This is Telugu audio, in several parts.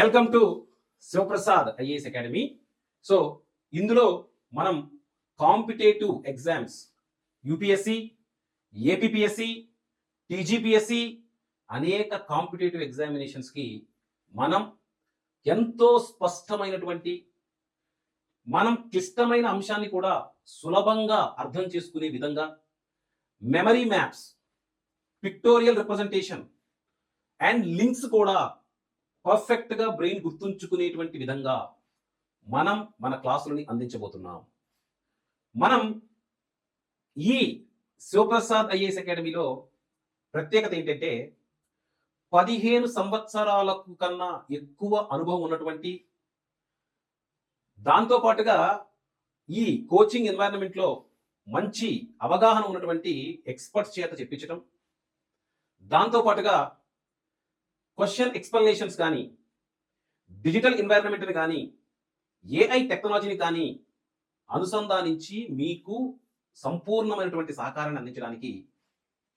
Welcome to Shivaprasad IAS academy. So ఇందులో మనం competitive exams UPSC, APPSC, TGPSC అనేక కాంపిటేటివ్ ఎగ్జామినేషన్స్కి మనం ఎంతో స్పష్టమైనటువంటి మనం క్లిష్టమైన అంశాన్ని కూడా సులభంగా అర్థం చేసుకునే విధంగా memory maps, pictorial representation and links కూడా పర్ఫెక్ట్గా బ్రెయిన్ గుర్తుంచుకునేటువంటి విధంగా మనం మన క్లాసులని అందించబోతున్నాం. మనం ఈ శివప్రసాద్ ఐఏఎస్ అకాడమీలో ప్రత్యేకత ఏంటంటే 15 సంవత్సరాలకు కన్నా ఎక్కువ అనుభవం ఉన్నటువంటి, దాంతోపాటుగా ఈ కోచింగ్ ఎన్వైరన్మెంట్లో మంచి అవగాహన ఉన్నటువంటి ఎక్స్పర్ట్స్ చేత చెప్పించడం, దాంతోపాటుగా క్వశ్చన్ ఎక్స్ప్లెనేషన్స్ కానీ, డిజిటల్ ఎన్వైరన్మెంట్ని కానీ, ఏఐ టెక్నాలజీని కానీ అనుసంధానించి మీకు సంపూర్ణమైనటువంటి సహకారాన్ని అందించడానికి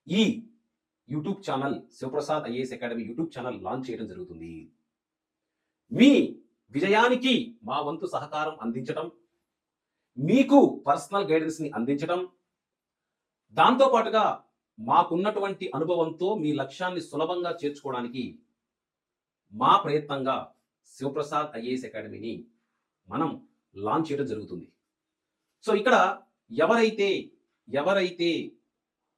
ఈ YouTube channel Shivaprasad IAS academy YouTube channel launch చేయడం జరుగుతుంది. మీ విజయానికి మా వంతు సహకారం అందించడం, మీకు పర్సనల్ గైడెన్స్ని అందించడం, దాంతోపాటుగా మాకున్నటువంటి అనుభవంతో మీ లక్ష్యాన్ని సులభంగా చేర్చుకోవడానికి మా ప్రయత్నంగా శివప్రసాద్ ఐఏఎస్ అకాడమీని మనం లాంచ్ చేయడం జరుగుతుంది. సో ఇక్కడ ఎవరైతే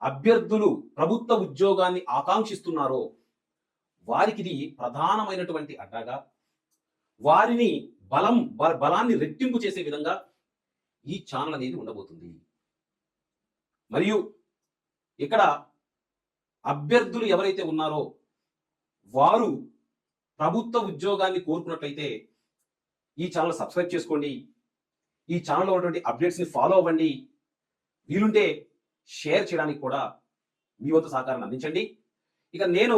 అభ్యర్థులు ప్రభుత్వ ఉద్యోగాన్ని ఆకాంక్షిస్తున్నారో వారికి ఇది ప్రధానమైనటువంటి అడ్డాగా, వారిని బలాన్ని రెట్టింపు చేసే విధంగా ఈ ఛానల్ అనేది ఉండబోతుంది. మరియు ఇక్కడ అభ్యర్థులు ఎవరైతే ఉన్నారో వారు ప్రభుత్వ ఉద్యోగాన్ని కోరుకున్నట్లయితే ఈ ఛానల్ సబ్స్క్రైబ్ చేసుకోండి, ఈ ఛానల్లో ఉన్నటువంటి అప్డేట్స్ని ఫాలో అవ్వండి, వీలుంటే షేర్ చేయడానికి కూడా మీ వంతు సహకారాన్ని అందించండి. ఇక నేను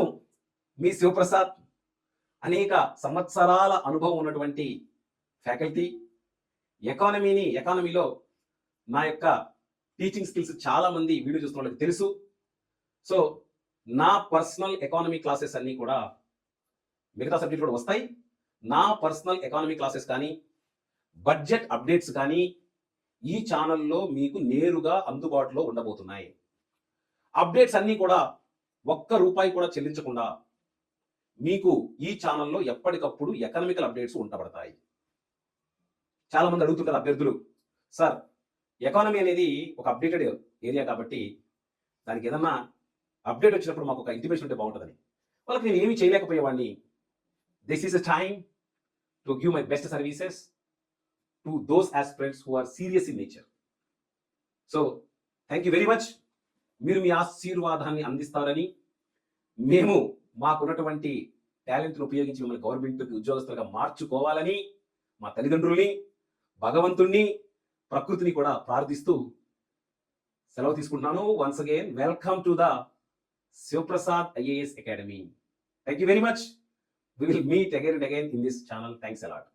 మీ శివప్రసాద్ అనేక సంవత్సరాల అనుభవం ఉన్నటువంటి ఫ్యాకల్టీ, ఎకానమీలో నా యొక్క టీచింగ్ స్కిల్స్ చాలా మంది వీడియో చూస్తున్న వాళ్ళకి తెలుసు. సో నా పర్సనల్ ఎకానమీ క్లాసెస్ అన్నీ కూడా మిగతా సబ్జెక్ట్ కూడా వస్తాయి. నా పర్సనల్ ఎకానమీ క్లాసెస్ కానీ, బడ్జెట్ అప్డేట్స్ కానీ ఈ ఛానల్లో మీకు నేరుగా అందుబాటులో ఉండబోతున్నాయి. అప్డేట్స్ అన్నీ కూడా ₹1 కూడా చెల్లించకుండా మీకు ఈ ఛానల్లో ఎప్పటికప్పుడు ఎకనామికల్ అప్డేట్స్ ఉండబడతాయి. చాలా మంది అడుగుతుంటారు అభ్యర్థులు, సార్ ఎకానమీ అనేది ఒక అప్డేటెడ్ ఏరియా కాబట్టి దానికి ఏదన్నా అప్డేట్ వచ్చినప్పుడు మాకు ఒక ఇంటిమేషన్ ఉంటే బాగుంటుందని. వాళ్ళకి నేను ఏమీ చేయలేకపోయేవాడిని. This is a time to give my best services to those aspirants who are serious in nature. So thank you very much. మీరు మీ ఆశీర్వాదాన్ని అందిస్తారని, మేము మాకున్నటువంటి టాలెంట్ను ఉపయోగించి మిమ్మల్ని గవర్నమెంట్ ఉద్యోగస్తులుగా మార్చుకోవాలని మా తల్లిదండ్రుల్ని, భగవంతుణ్ణి, ప్రకృతిని కూడా ప్రార్థిస్తూ సెలవు తీసుకుంటున్నాను. Once again welcome to the Shivaprasad IAS academy. Thank you very much. We will meet again and again in this channel. Thanks a lot.